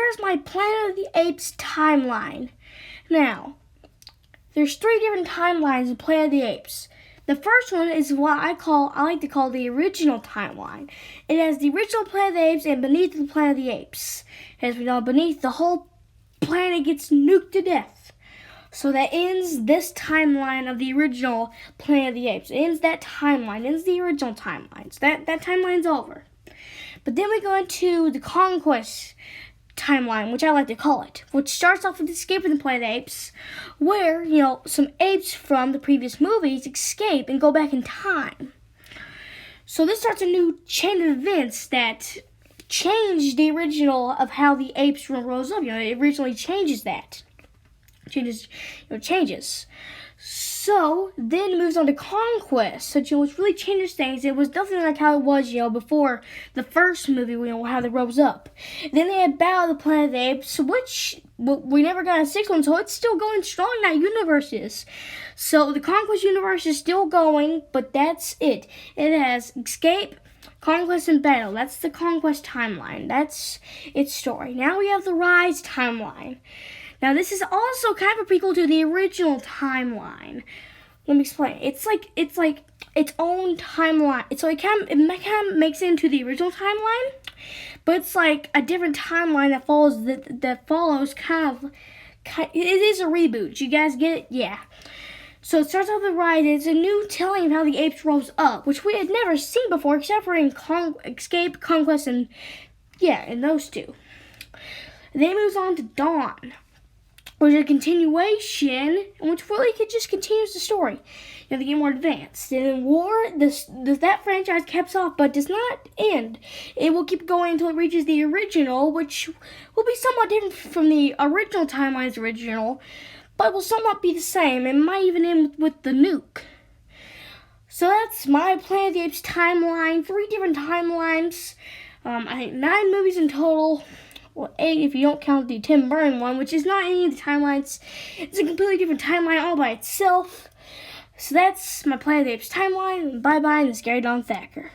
here's my Planet of the Apes timeline. Now, there's 3 different timelines in Planet of the Apes. The first one is what I like to call the original timeline. It has the original Planet of the Apes, and beneath the Planet of the Apes, as we know, beneath the whole planet gets nuked to death. So that ends this timeline of the original Planet of the Apes. It ends that timeline. It ends the original timelines. That timeline's over. But then we go into the Conquest timeline, which I like to call it, which starts off with escaping the Planet of the Apes, where, some apes from the previous movies escape and go back in time. So this starts a new chain of events that change the original of how the apes rose up. It originally changes that. Changes. So then it moves on to Conquest, which really changes things. It was nothing like how it was, before the first movie, how they rose up. Then they had Battle of the Planet of the Apes, which we never got a 6th one, so it's still going strong in that universe is. So the Conquest universe is still going, but that's it. It has Escape, Conquest, and Battle. That's the Conquest timeline. That's its story. Now we have the Rise timeline. Now, this is also kind of a prequel to the original timeline. Let me explain. It's like its own timeline. So it kind of makes it into the original timeline, but it's like a different timeline that follows it is a reboot. You guys get it? Yeah. So it starts off with Rise. It's a new telling of how the apes rose up, which we had never seen before, except for in Escape, Conquest, and those 2. Then it moves on to Dawn, which is a continuation, which really just continues the story. They get more advanced. And in War, that franchise keeps off, but does not end. It will keep going until it reaches the original, which will be somewhat different from the original timeline's original, but will somewhat be the same. It might even end with the nuke. So that's my Planet of the Apes timeline. 3 different timelines. I think 9 movies in total. Well, 8 if you don't count the Tim Burton one, which is not any of the timelines. It's a completely different timeline all by itself. So that's my Planet of the Apes timeline. Bye-bye, and the Scary Don Thacker.